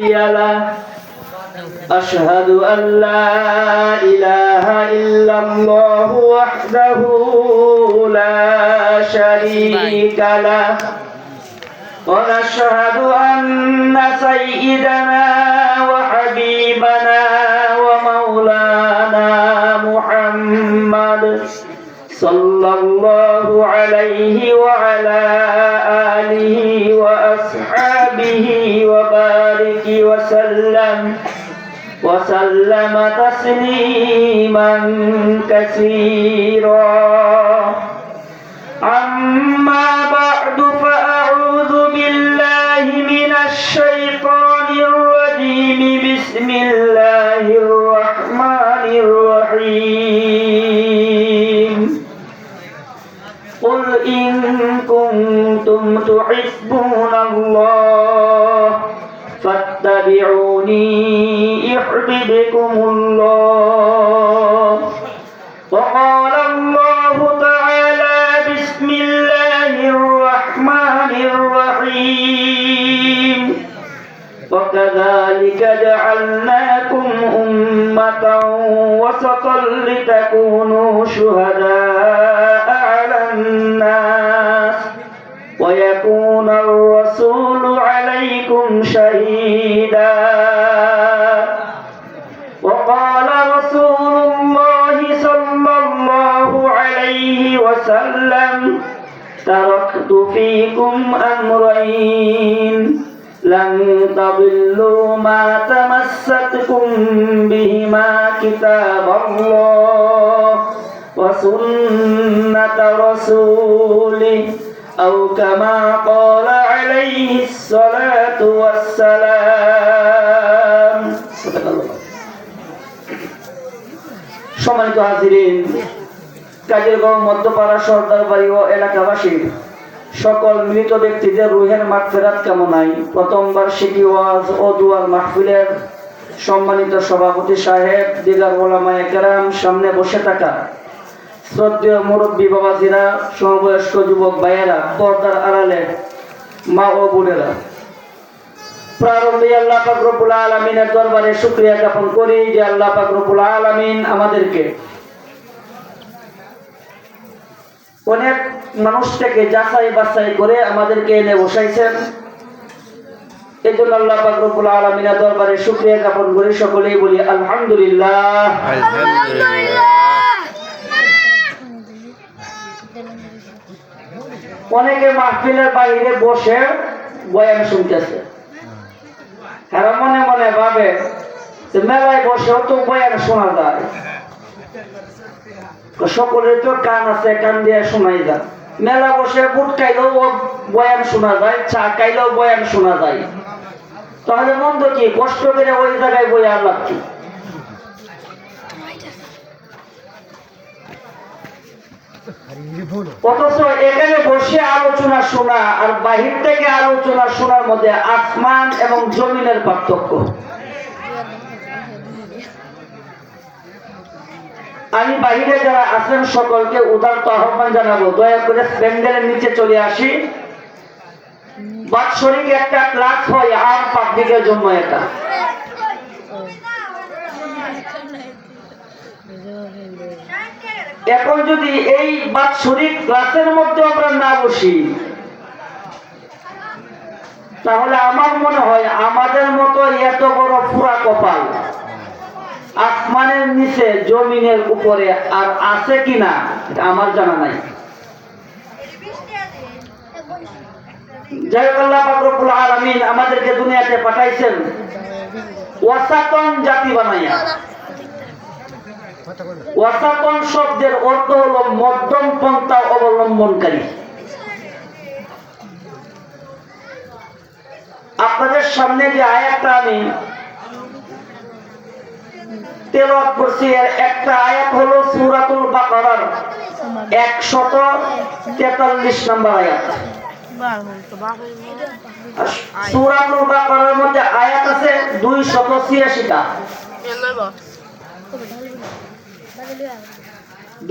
له أشهد أن لا إله إلا الله وحده لا شريك له ونشهد أن سيدنا وحبيبنا ومولانا محمد صلى الله عليه وعلى آله وأصحابه وبارك وسلم تسليما كثيرا أما بعد فأعوذ بالله من الشيطان الرجيم بسم الله الرحمن الرحيم قل إن كنتم تحبون الله فاتبعوني يحببكم الله وقال الله تعالى بسم الله الرحمن الرحيم وكذلك جعلناكم أمة وسطا لتكونوا شهداء على الناس ويكون الرسول عليكم شهيدا وقال رسول الله صلى الله عليه وسلم تركت فيكم أمرين لن تضلوا ما تمسكتم بهما كتاب الله وسنة رسوله أو كما قال عليه الصلاة والسلام সম্মানিত হাজিরিন, কাজীরগাঁও মধ্যপাড়া সর্দারবাড়ি ও এলাকাবাসী সকল মৃত ব্যক্তিদের রুহের মাগফিরাত কামনায় প্রথম বার্ষিকী ওয়াজ ও দুয়ার মাহফিলের সম্মানিত সভাপতি সাহেব, দিগার ওলামায়ে কেরাম, সামনে বসে থাকা শ্রদ্ধেয় মুরব্বী বাবাজিরা, সমবয়স্ক যুবক ভাইয়েরা, পর্দার আড়ালে মা ও বোনেরা, প্রারম্ভে আল্লাহ পাক রব্বুল আলামিনের দরবারে শুকরিয়া জ্ঞাপন করি যে আল্লাহ পাক রব্বুল আলামিন আমাদেরকে অনেক মানুষ থেকে যাচাই বাছাই করে আমাদেরকে এনে বসাইছেন। এই জন্য আল্লাহ পাক রব্বুল আলামিনের দরবারে শুকরিয়া জ্ঞাপন করি। সকলেই বলি আলহামদুলিল্লাহ। অনেকে মাহফিলের বাইরে বসে বয়ান শুনতেছে, তারা মনে মনে ভাবে যে মেলায় বসেও তো বয়ান শোনা যায়, সকলের তো কান আছে, কান দিয়ে শোনাই যায়। মেলা বসে বুট খাইলেও বয়ান শোনা যায়, চা খাইলেও বয়ান শোনা যায়, তাহলে মন্দ কি? কষ্ট করে ওই জায়গায় বয়ান লাগছে। অথচ এখানে বসে আলোচনা শোনা আর বাহির থেকে আলোচনা শোনার মধ্যে আসমান এবং জমিনের পার্থক্য। আমি বাহিরে যারা আছেন সকলকে উদারত আহ্বান জানাবো, দয়া করে প্যান্ডেলের নিচে চলে আসি। বাৎসরিক একটা ক্লাস হয় আর পাবলিকের জন্য এটা। এখন যদি এই বাৎসরিক ক্লাসের মধ্যে আমরা না বসি, তাহলে আমার মনে হয় আমাদের মতো এত বড় পুরা কপাল আসমানের নিচে জমিনের উপরে আর আছে কিনা আমার জানা নাই। যাই হোক, আল্লাহ পাক রব্বুল আলামিন আমাদেরকে দুনিয়াতে পাঠাইছেন ওয়াসাতন জাতি বানাইয়া। ওয়াসাতন শব্দের অর্থ হলো মধ্যম পন্থা অবলম্বনকারী। আপনাদের সামনে যে আয়াতটা আমি তেলাওয়াত করছি, এর একটা আয়াত হলো সূরাতুল বাকারার 143 নম্বর আয়াত। সূরাতুল বাকারার মধ্যে আয়াত আছে 286টা।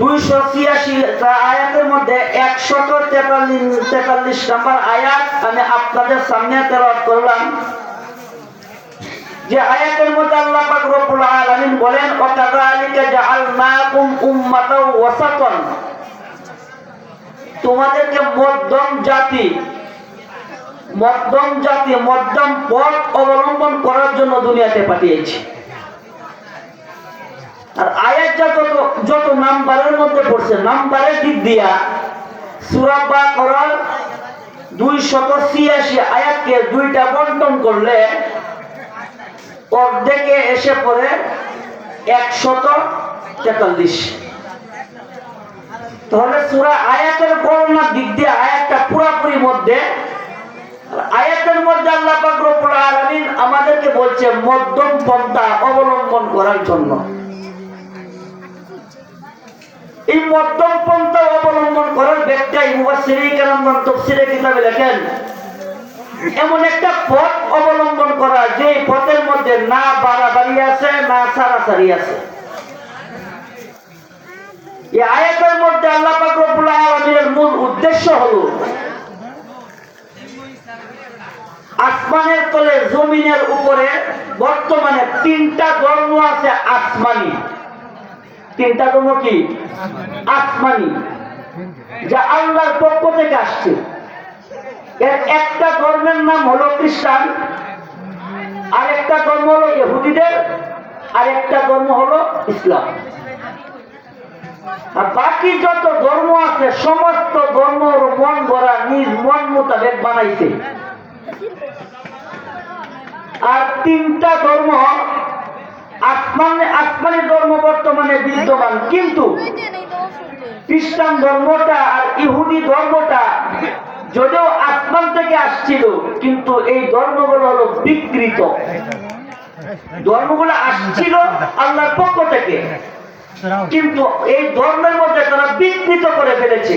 286 আয়াতের মধ্যে 143 নম্বর আয়াত আমি আপনাদের সামনে তেলাওয়াত করলাম। যে আয়াতের মধ্যে আল্লাহ পাক রব্বুল আলামিন বলেন ওয়াকাযালিকা জাআলনাকুম উম্মাতাও ওয়াসাতান, তোমাদেরকে মধ্যম জাতি মধ্যম পথ অবলম্বন করার জন্য দুনিয়াতে পাঠিয়েছি। আর আয়াতটা যত নাম্বারের মধ্যে পড়ছে, নাম্বারের দিক দিয়া সূরা বাকারার 286 আয়াতকে দুইটা বন্টন করলে অর্ধেকে এসে পড়ে 143। তাহলে সূরা আয়াতের গণনার দিক দিয়ে আয়াতটা পুরোপুরি মধ্যে, আয়াতের মধ্যে আল্লাহ পাক রব্বুল আলামিন আমাদেরকে বলছে মধ্যম পন্থা অবলম্বন করার জন্য। এই মধ্যম পন্থা অবলম্বন করার ব্যাখ্যায় মুফাসসিরিন কেরামগণ তাফসীরে কিতাবে লেখেন, এমন একটা পথ অবলম্বন করা যে পথের মধ্যে না বাড়াবাড়ি আছে না ছাড়াছাড়ি আছে। এই আয়াতের মধ্যে আল্লাহ পাক রব্বুল আলামিনের মূল উদ্দেশ্য হলো আসমানের তলে জমিনের উপরে বর্তমানে তিনটা ধর্ম আছে আসমানি। তিনটা ধর্ম কি? আসমানি, যা আল্লাহর পক্ষ থেকে আসছে। এর একটা ধর্মের নাম হলো খ্রিস্টান, আর একটা ধর্ম হলো ইহুদিদের, আর একটা ধর্ম হলো ইসলাম। আর বাকি যত ধর্ম আছে সমস্ত ধর্মর মন গড়া নিজ মন মোতাবেক বানাইছে। আর তিনটা ধর্ম আসমানি ধর্ম বর্তমানে বিদ্যমান, কিন্তু খ্রিস্টান ধর্মটা আর ইহুদি ধর্মটা যদিও আসমান থেকে আসছিল, কিন্তু এই ধর্মগুলো হলো বিকৃত। ধর্মগুলো আসছিল আল্লাহর পক্ষ থেকে, কিন্তু এই ধর্মের মধ্যে তারা বিকৃত করে ফেলেছে।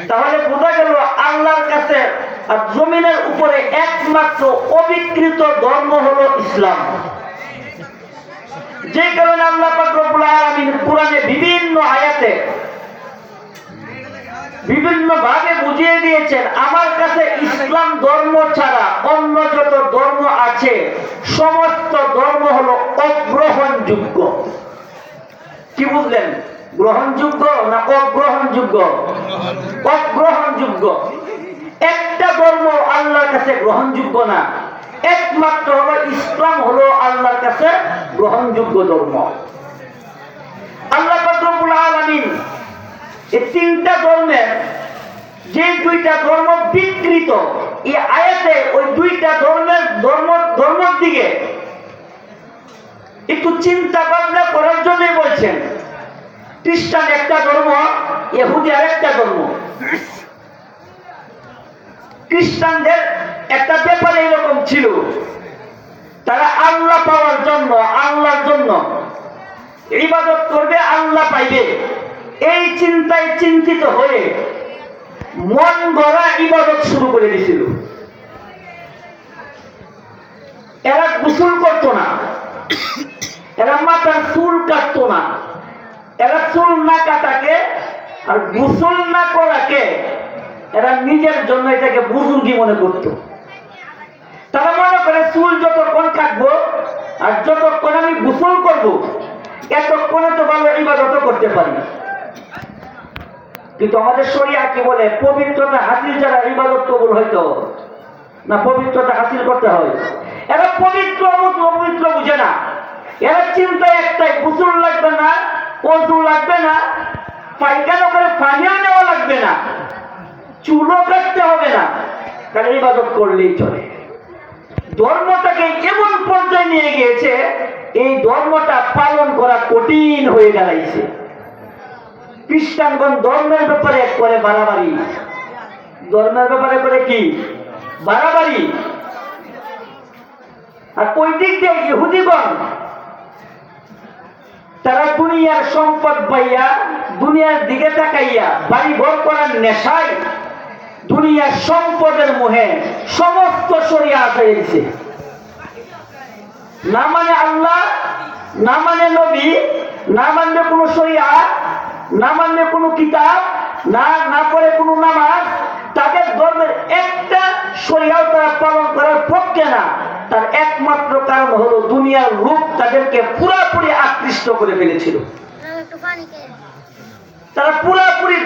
তাহলে বোঝা গেল আল্লাহর কাছে আর জমিনের উপরে একমাত্র অবিকৃত ধর্ম হলো ইসলাম। যে কারণে আল্লাহ পাক রব্বুল আলামিন কুরআনে বিভিন্ন আয়াতে বিভিন্ন ভাবে বুঝিয়ে দিয়েছেন, আমার কাছে ইসলাম ধর্ম ছাড়া অন্য যত ধর্ম আছে সমস্ত ধর্ম হলো অগ্রহণযোগ্য। কি বুঝলেন? গ্রহণযোগ্য না অগ্রহণযোগ্য? অগ্রহণযোগ্য। একটা ধর্ম আল্লাহর কাছে গ্রহণযোগ্য না, একমাত্র হলো ইসলাম হলো আল্লাহর কাছে গ্রহণযোগ্য ধর্ম। আল্লাহ পাক রব্বুল আলামিন এই তিনটা ধর্মের যে দুইটা ধর্ম বিকৃত, এই আয়াতে ওই দুইটা ধর্মের দিকে একটু চিন্তা ভাবনা করার জন্যই বলছেন। খ্রিস্টান একটা ধর্ম, ইহুদি আরেকটা ধর্ম। খ্রিস্টানদের একটা ব্যাপারে এরকম ছিল, তারা আল্লাহ পাওয়ার জন্য, আল্লাহর জন্য ইবাদত করবে, আল্লাহ পাইবে, এই চিন্তায় চিন্তিত হয়ে মন গড়া ইবাদত শুরু করে দিয়েছিল। এরা গোসল করতো না, এরা মাথার চুল কাটতো না, এরা চুল না কাটাকে আর গোসল না করাকে এরা নিজের জন্য এটাকে বুজুর্গি মনে করত। তারা মনে করে চুল যতক্ষণ কাটবো আর যতক্ষণ আমি গোসল করবো এতক্ষণে তো ভালো ইবাদত করতে পারি। কিন্তু আমাদের শরিয়া কি বলে? পবিত্রতা হাসিল ছাড়া ইবাদত কবুল হইতো না, পবিত্রতা হাসিল করতে হয়। এরা পবিত্র অপবিত্র বুঝে না, এরা চিন্তা একটাই, গোসল লাগবে না, ওযু লাগবে না, পায়খানা করে পানিও নেওয়া লাগবে না, চুলও কাটতে হবে না, কারণ ইবাদত করলেই চলে। ধর্মটাকে এমন পর্যায়ে নিয়ে গিয়েছে, এই ধর্মটা পালন করা কঠিন হয়ে দাঁড়াইছে। খ্রিস্টানগণ ধর্মের ব্যাপারে করে বাড়াবাড়ি, ধর্মের ব্যাপারে করে কি বাড়াবাড়ি। আর ওই দিক দিয়ে ইহুদিগণ তারা দুনিয়ার সম্পদ পাইয়া, দুনিয়ার দিকে তাকাইয়া, বাড়ি ঘর করার নেশায়, দুনিয়ার সম্পদের মোহে সমস্ত শরিয়া আসাইছে। না মানে আল্লাহ, না মানে নবী, না মানবে কোনো শরিয়া, না মানবে কোনো কিতাব, না পড়ে কোনো নামাজ, তাদের ধর্মের একটা শরিয়াও তারা পালন করার পক্ষে না। তার একমাত্র কারণ হলো দুনিয়ার রূপ তাদেরকে পুরাপুরি আকৃষ্ট করে ফেলেছিল। তারা পুরাপুরি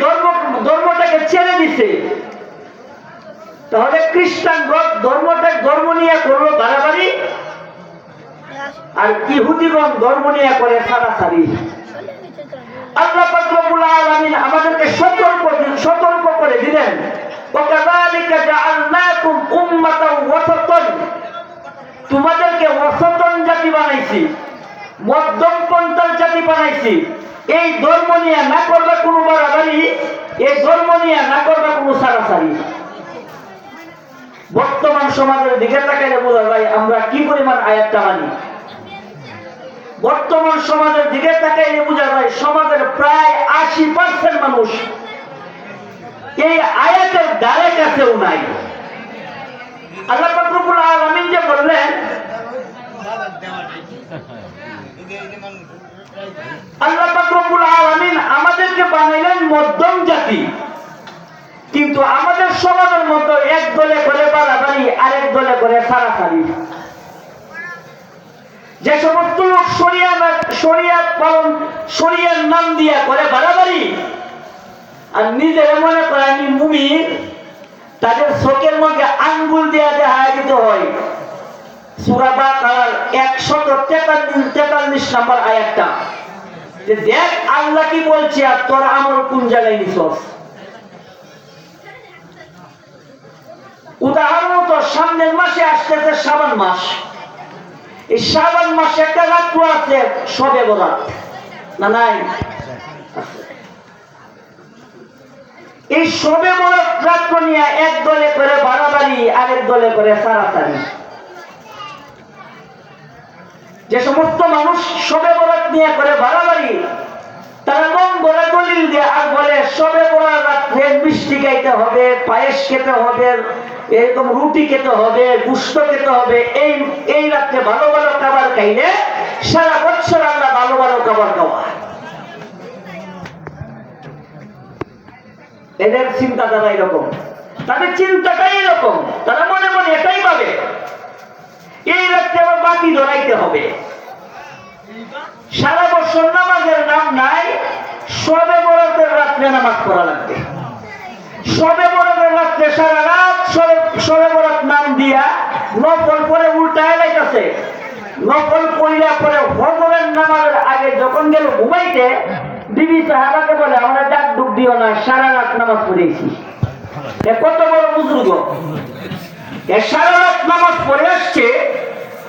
ধর্মটাকে ছেড়ে দিছে। তাহলে খ্রিস্টান ধর্ম নিয়ে করলো বাড়াবাড়ি, আর ইহুদিগণ ধর্ম নিয়ে করে ছাড়াছাড়ি। আল্লাহ পাক রব্বুল আলামিন আমাদেরকে সতর্ক করে দিলেন, ওয়াকাযালিকা জাআলনাকুম উম্মাতান ওয়াসাতান, তোমাদেরকে ওয়াসাতান জাতি বানাইছি, মধ্যম পন্থার জাতি বানাইছি। এই ধর্ম নিয়ে না করবে কোনো বাড়াবাড়ি, এই ধর্ম নিয়ে না করবে কোনো ছাড়াছাড়ি। বর্তমান সমাজের দিকে তাকাইলে বোঝা যায় আমরা কি পরিমাণ আয়াতটা মানি। বর্তমান সমাজের দিকে তাকাইলে বোঝা যায় সমাজের প্রায় 80% মানুষ এই আয়াতের দ্বারে কাছেও নাই। আল্লাহ পাক রব্বুল আলামিন যে বললেন, আল্লাহ পাক রব্বুল আলামিন আমাদেরকে বানাইলেন মধ্যম জাতি, কিন্তু আমাদের সমাজের মতো এক দলে করে বাড়াবাড়ি, আরেক দলে করে ছাড়াছাড়ি। যে সমস্ত লোক শরিয়ার নাম দিয়া করে বাড়াবাড়ি আর নিজের মনে করে আমি মুমিন, তাদের চোখের মধ্যে আঙ্গুল দিয়া দেখা দিতে হয়। সূরা বাকারার 143 নম্বর আয়াতটা, যে দেখ আল্লাহ কি বলছে আর তোর আমল কোন জায়গায় নিছস। উদাহরণত সামনের মাসে আসতেছে শাবান মাস। এই শাবান মাসে একটা রাত্র আছে শবে বরাত, না নাই? এই শবে বরাত রাত্র নিয়ে এক দলে করে বাড়াবাড়ি, আরেক দলে করে ছাড়াছাড়ি। যে সমস্ত মানুষ শবে বরাত নিয়ে করে বাড়াবাড়ি, তারা মন বলে দলিল দিয়ে আর বলে শবে বরাত রাত্রে মিষ্টি খাইতে হবে, পায়েস খেতে হবে, এরকম রুটি খেতে হবে, গুস্ত খেতে হবে। এই রাত্রে ভালো ভালো খাবার খাইলে সারা বছর আল্লাহ ভালো ভালো খাবার খাওয়া। এদের চিন্তাধারা এরকম, তাদের চিন্তাটাই এরকম। তারা মনে মনে এটাই ভাবে এই রাত্রে আবার বাতি ধরাইতে হবে। সারা বছর নামাজের নাম নাই, শবে বরাতের রাত্রে নামাজ পড়া লাগবে। শবে বরাতের রাত্রে সারা রাত শবে বরাত নাম দিয়া নফল পরে উল্টায় লাইতেছে। নফল পড়িয়া পরে ফজরের নামাজের আগে যখন গেল ঘুমাইতে, বিবি সাহাবাকে বলে আমরা ডাক ডুক দিও না, সারা রাত নামাজ পড়েছি। কত বড় বুজুর্গ, সারা রাত নামাজ পড়ে আসছে,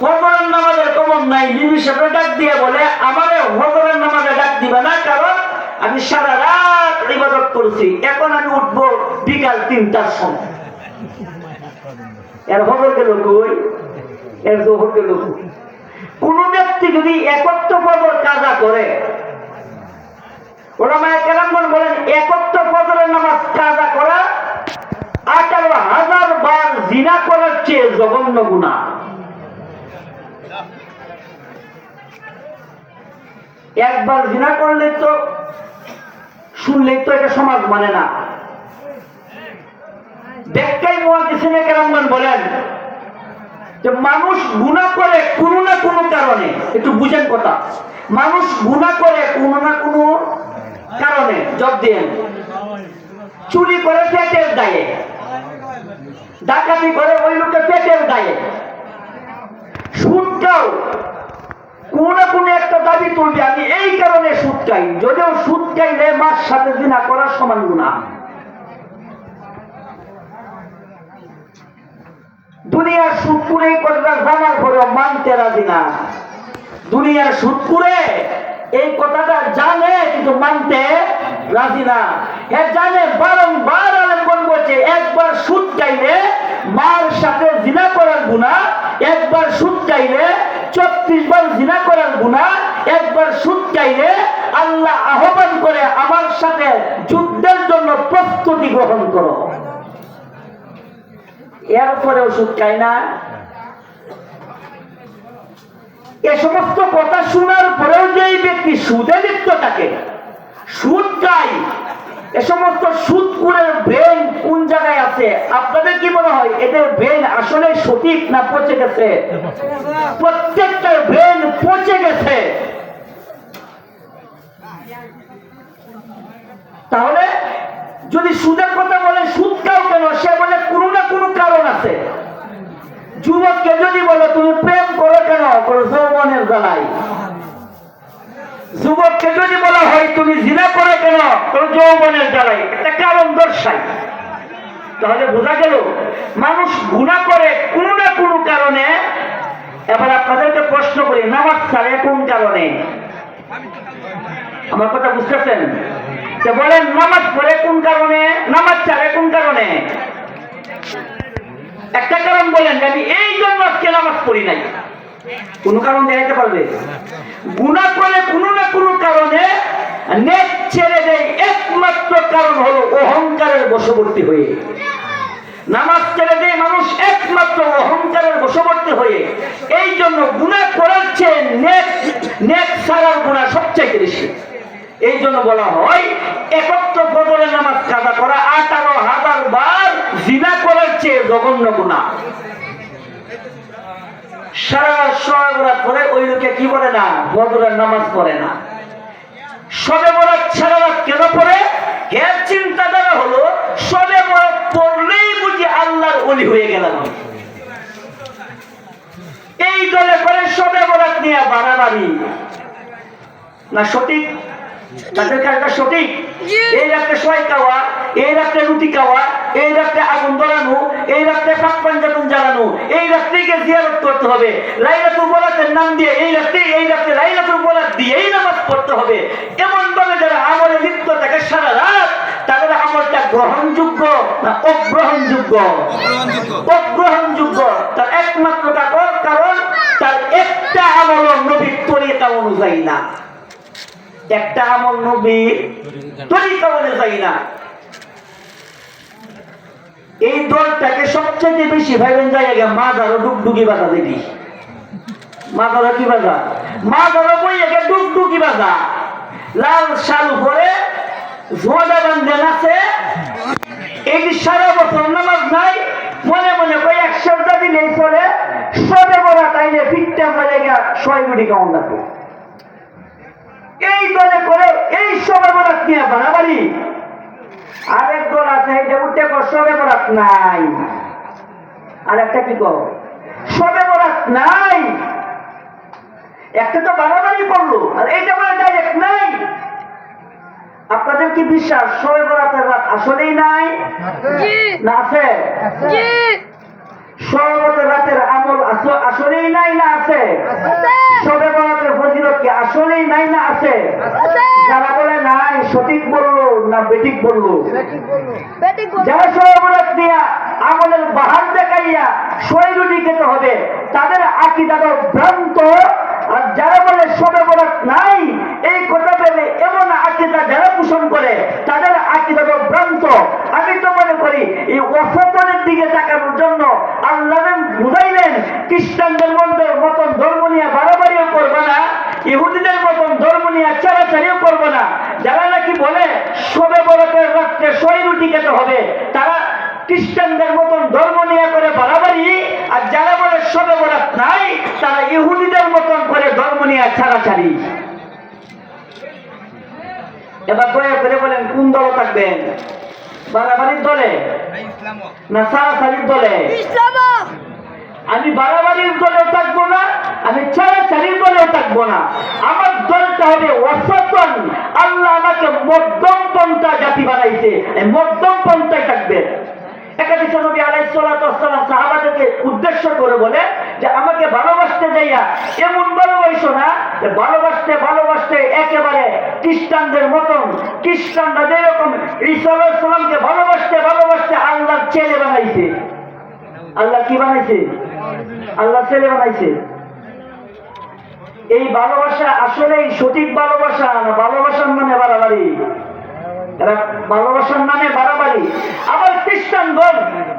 ফজরের নামাজের খবর নাই। বিবি সাহেব ডাক দিয়ে বলে আমারে ফজরের নামাজে ডাক দিবা না, কারণ আমি সারা রাত ইবাদত করছি, এখন আমি উঠবো বিকাল 3টার সময়। এর খবর গেল কই, এর জোহর গেল কই। কোন ব্যক্তি যদি একত্র ফজর কাজা করে, ওলামায়ে কেরামগণ বলেন একত্র ফজরের নামাজ কাজা করা 18,000 বার জিনা করার চেয়ে জঘন্য গুনাহ। একবার জিনা করলে তো শুনলেই তো এটা সমাজ মানে না। ব্যাখ্যায় মুহাদ্দিসিনে কেরামগণ বলেন যে মানুষ গুনাহ করে কোনো না কোনো কারণে, একটু বুঝেন কথা, মানুষ গুনাহ করে কোনো না কোনো কারণে। জব দেন, চুরি করে পেটের দায়ে, ডাকাতি করে ওই লোকে পেটের দায়ে, সুদটাও কোন না কোন একটা দাবি তুলবে আমি এই কারণে সুদ খাই, যদিও সুদ খাইলে মার সাথে জিনা করার সমান গুনাহ। দুনিয়ার সুদ করে কথাটা জানার পরেও মানতে রাজি না। দুনিয়ার সুদ করে এই কথাটা জানে কিন্তু মানতে রাজি না। জানে, বারংবার আলেমগণ বলছে একবার সুদ খাইলে মার সাথে জিনা করার গুনাহ, একবার সুদ খাইলে 34 বার জিনা করার গুনাহ, একবার সুদ খাইলে আল্লাহ আহ্বান করে আমার সাথে যুদ্ধের জন্য প্রস্তুতি গ্রহণ করো। এরপরেও সুদ খায় না। এ সমস্ত কথা শোনার পরেও যে ব্যক্তি সুদে লিপ্ত থাকে, সুদ খায়, এ সমস্ত সুদখোরের ব্রেন কোন জায়গায় আছে? আপনাদের কি মনে হয় এদের ব্রেন আসলে সঠিক না পচে গেছে? প্রত্যেকটা ব্রেন পচে গেছে। তাহলে যদি সুদের কথা বলে সুদ খাও কেন, সে বলে কোনো না কোনো কারণ আছে। যুবককে যদি বলো তুমি প্রেম করো কেন, যৌবনের জ্বালাই। যুবককে যদি বলা হয় তুমি জিনা করো কেন, যৌবনের জ্বালাই, একটা কারণ দর্শাই। তাহলে বোঝা গেল মানুষ গুনাহ করে কোনো না কোনো কারণে। এবার আপনাদেরকে প্রশ্ন করি, নামাজ ছাড়ে কোন কারণে? আমার কথা বুঝতেছেন? বলেন নামাজ পড়ে কোন কারণে, নামাজ ছাড়ে কোন কারণে? একটা কারণ বলেন, আমি এই জন্য আজকে নামাজ পড়ি নাই। কোন কারণ দেখাইতে পারবে? গুনাহ করে কোনো না কোনো কারণে নেক ছেড়ে দেয়, একমাত্র কারণ হলো অহংকারের বশবর্তী হয়ে। নামাজ ছেড়ে দেয় মানুষ একমাত্র অহংকারের বশবর্তী হয়ে। এই জন্য গুনাহ করার চেয়ে নেক ছাড়ার গুনাহ সবচেয়ে বেশি। এই জন্য বলা হয় একত্র ফজরের নামাজ কাজা করা 18,000 বার জিনা করার চেয়ে জঘন্য গুনাহ। সারা শবে বরাত পড়ে ওই লোকে কি বলে না, ফজরের নামাজ পড়ে না। শবে বরাত সারা রাত কেন পড়ে? এর চিন্তাধারা হলো শবে বরাত পড়লেই বুঝি আল্লাহর ওলি হয়ে গেলাম। এই দলে করে শবে বরাত নিয়ে বাড়াবাড়ি না সঠিক? তাদের কাজটা সঠিক? এই রাত্রে সবাই খাওয়া, এই রাত্রে রুটি খাওয়া, এই রাত্রে আগুন ধরানো, এই রাত্রে পাক পাঞ্জাতন জ্বালানো, এই রাত্রিকে জিয়ারত করতে হবে, লাইলাতুল বরাতের নাম দিয়ে এই রাত্রে লাইলাতুল বরাত দিয়েই নামাজ পড়তে হবে। এমন ভাবে যারা আমলে লিপ্ত থাকে সারা রাত, তাদের আমলটা গ্রহণযোগ্য না অগ্রহণযোগ্য? অগ্রহণযোগ্য। তার একমাত্র কারণ তার একটা আমল নবীর তরিকা অনুযায়ী না। একটা আমল নবীর তরিকা অনুযায়ী না। এই দলটাকে সবচেয়ে বেশি ভাইবেন জায়গা মাজারও ডুগডুগি বাজা দেখি। মাজারও কি বাজা? মাজারও বই একে ডুগডুগি বাজা। লাল শাল পরে ঝোঁদা বান্ধে নাচে। এই সারা বছর নামাজ নাই, মনে মনে কই 100টা দিলেই চলে। শবে বরাত আইলে ফিটটা জায়গা 6 কোটি কেমন লাগবে। এই দলে করে এই শবে বরাত নিয়ে বাড়াবাড়ি। আরেক দল আছে এটা উঠে শবে বরাত নাই, আর একটা কি কর শবে বরাত নাই। একটা তো বাড়াবাড়ি করলো, আর এইটা বলে ডাইরেক্ট নাই। আপনাদের কি বিশ্বাস শবে বরাতের রাত আসলেই নাই না আছে? শবে বরাতের রাতের আমল আসলেই নাই না আছে? শবে বরাতের ফজিলত কি আসলেই নাই না আছে? যারা বলে নাই সঠিক বললো না বেঠিক বললো? যারা শবে বরাত দিয়া আমলের বাহার দেখাইয়া শরীরুটি খেতে হবে, তাদের আকীদাটা ভ্রান্ত। আর যারা বলে শবে বরাত নাই, এই কথা ভেবে এমন আকীদা যারা পোষণ করে, তাদের আকীদাটা ভ্রান্ত। আমি তো মনে করি এই অসতনের দিকে তাকানোর জন্য আল্লাহ বুঝাইলেন, খ্রিস্টানদের মতন ধর্ম নিয়ে বাড়াবাড়িও করবে না, ইহুদিদের মতন ধর্ম নিয়ে চারাচারিও করবে না। যারা নাকি বলে শবে বরাতের রাত্রে শরীরুটি খেতে হবে, তারা খ্রিস্টানদের মতন ধর্ম নিয়ে করে বাড়াবাড়ি। আর যারা বলে শবে বরাত নাই, তারা ইহুদিদের মতন করে ধর্ম নিয়ে ছাড়াছাড়ি। এবার দয়া করে বলেন কোন দল থাকবেন? বাড়াবাড়ির দলে না ছাড়াছাড়ির দলে? আমি বাড়াবাড়ির দলেও থাকবো না, আমি ছাড়াছাড়ির দলেও থাকবো না। আমার দলটা হবে ওয়াসতন। আল্লাহ আমাকে মধ্যম পন্থা জাতি বানাইছে, মধ্যম পন্থায় থাকবে। একাদশ নবী আলাইহিস সালাতু ওয়াস সালাম সাহাবাদেরকে উদ্দেশ্য করে বলে যে আমাকে ভালোবাসতে যাইয়া এমন ভালোবাসো না যে ভালোবাসতে ভালোবাসতে একেবারে খ্রিস্টানদের মতন, খ্রিস্টানরা যেরকম ঈসা আলাইহিস সালামকে ভালোবাসতে ভালোবাসতে আল্লাহর ছেলে বানাইছে। আল্লাহ কি বানাইছে? আল্লাহ ছেলে বানাইছে। এই ভালোবাসা আসলেই সঠিক ভালোবাসা না ভালোবাসার মানে বাড়াবাড়ি? এরা ভালোবাসার নামে বাড়াবাড়ি। আবার খ্রিস্টানগণ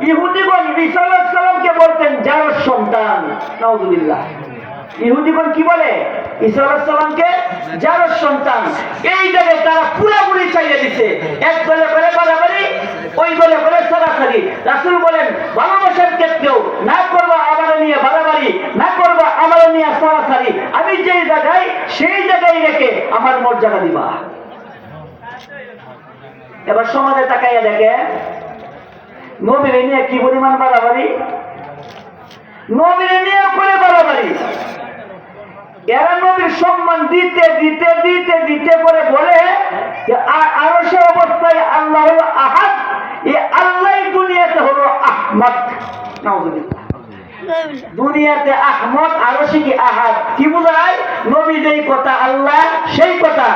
ইহুদিগণ ঈসা আলাইহিস সালামকে বলতেন যার সন্তান। নাউযুবিল্লাহ। ইহুদিগণ কি বলে? ঈসা আলাইহিস সালামকে যার সন্তান। এই জায়গায় তারা পুরোপুরি চাইয়ে দিছে। এক দলে করে বাড়াবাড়ি, ওই দলে করে সরাসরি। রাসূল বলেন ভালোবাসার ক্ষেত্রেও না করবা আমারে নিয়ে বাড়াবাড়ি, না করবা আমারে নিয়ে সরাসরি। আমি যেই জায়গায় সেই জায়গায় রেখে আমার মর্যাদা দিবা। এবার সমাজে তাকাইয়া দেখে নবীরে নিয়ে কি পরিমাণ বাড়াবাড়ি, নবীরে নিয়ে করে বাড়াবাড়ি। এরা নবীর সম্মান দিতে দিতে দিতে দিতে করে বলে আরো সে অবস্থায় আল্লাহ হলো আহাদ, এই আল্লাহ দুনিয়াতে হলো আহমদ। দুনিয়াতে আহমদ, আরো সে কি আহাদ। কি বোঝায়? নবী যেই কথা আল্লাহ সেই কথা।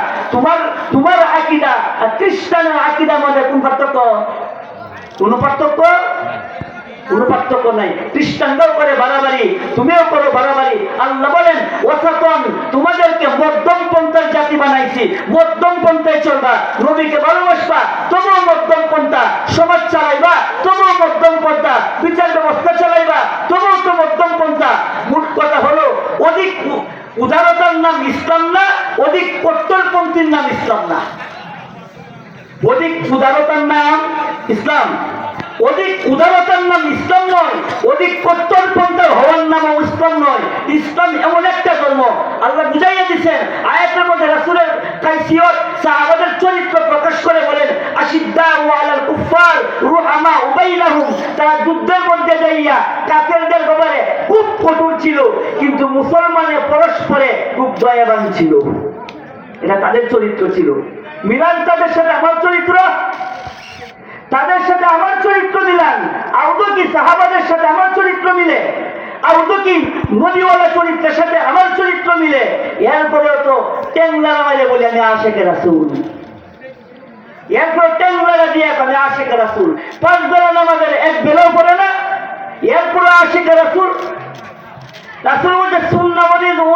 তোমার আকীদা আর খ্রিস্টানের আকীদার মধ্যে কোন পার্থক্য? কোন পার্থক্য? কোন পার্থক্য নাই। খ্রিস্টানরাও করে বাড়াবাড়ি, তুমিও করো বাড়াবাড়ি। আল্লাহ বলেন ওয়াসাতন, তোমাদেরকে মধ্যম পন্থার জাতি বানাইছি, মধ্যম পন্থায় চলবা। নবীকে ভালোবাসবা তবুও মধ্যম পন্থা, সমাজ চালাইবা তবুও মধ্যম পন্থা, বিচার ব্যবস্থা চালাইবা তবুও তো মধ্যম পন্থা। মূল কথা হলো অধিক উদারতার নাম ইসলাম না, অধিক কট্টরপন্থীর নাম ইসলাম না। অধিক উদারতার নাম ইসলাম, অধিক উদারতার নাম ইসলাম নয়, অধিক কট্টরপন্থী হওয়ার নাম ইসলাম নয়। ইসলাম এমন একটা ধর্ম, আল্লাহ বুঝাইয়া দিচ্ছেন আয়াতের মধ্যে। রাসূলের কাইফিয়ত সাহাবাদের চরিত্র প্রকাশ করে বলেন আশিদ্দাউ আলাল কুফার রুহামাউ বাইনাহুম, তারা যুদ্ধের মধ্যে যাইয়া কাফেরদের ব্যাপারে খুব কঠোর ছিল, কিন্তু মুসলমানের পরস্পরে খুব দয়াবান ছিল। এটা তাদের চরিত্র ছিল। মিলান তাদের সাথে আমার চরিত্র, তাদের সাথে আমার চরিত্র মিলান। আউদো কি সাহাবাদের সাথে আমার চরিত্র মিলে? আউদো কি নবীওয়ালা চরিত্রের সাথে আমার চরিত্র মিলে? এরপরেও তো টেংলারা মাইলে বলি আমি আশিকে রাসূল, এরপরে টেংলারা দিয়ে আমি আশিকে রাসূল। 5 বেলা নামাজের এক বেলাও পড়ে না, এরপরে আশিকে রাসূল। রাসূল বলতে সুন্নাহ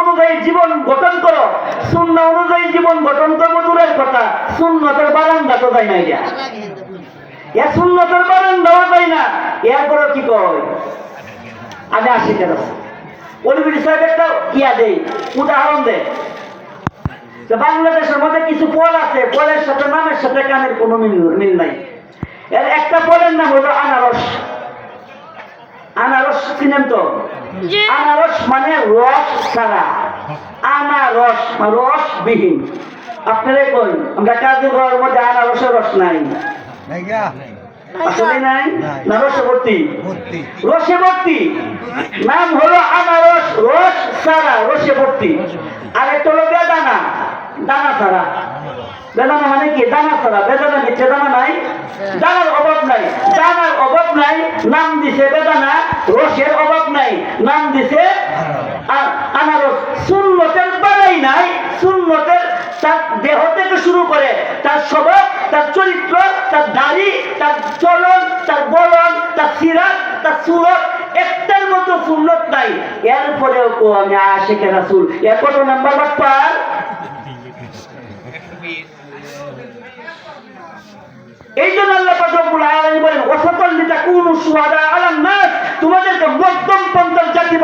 অনুযায়ী জীবন গঠন করো। সুন্নাহ অনুযায়ী জীবন গঠন করবো দূরের কথা, সুন্নতের বারান্দা তো যায় না। এ সুন্নতের বারান্দাও যায় না, এরপরে কি কয় আমি আশিকে রাসূল। ওলিবির সাহেব একটা ইয়া দেয়, উদাহরণ দেয়। বাংলাদেশের মধ্যে কিছু ফল আছে, ফলের সাথে নামের সাথে কানের কোনো মিল নাই। এর একটা ফলের নাম হলো আনারস। আনারস চিনেন তো? আনারস মানে রস ছাড়া, আনারস রস বিহীন। আপনারা কই আমরা কাজের মধ্যে আনারসের রস নাই, আসলে নাই না, রসে ভর্তি, রসে ভর্তি। নাম হলো আনারস, রস ছাড়া, রসে ভর্তি। আর একটা হলো বেদানা, দানা ছাড়া। বেদানা মানে কি? দানা ছাড়া। বেদানা দিচ্ছে, দানা নাই, দানার অভাব নাই, দানার অভাব নাই, নাম দিছে বেদানা। রসের অভাব নাই, নাম দিছে আনারস। সুন্নতের বালাই নাই, সুন্নতের তার দেহ থেকে শুরু করে তার স্বভাব, তার চরিত্র, তার দাড়ি, তার চলন, তার বলন, তার সিরাত, তার সুরত, একটার মতো সুন্নত নাই। এরপরেও তো আমি আশিকে রাসূল। এর কত নাম্বার বাটপার? এই জন্য আল্লাহ পাক রব্বুল আলামিন বলেন ওয়াসাতাল লিতাকুনু শুহাদা আলান নাস, তোমাদেরকে মধ্যম পন্থার জাতি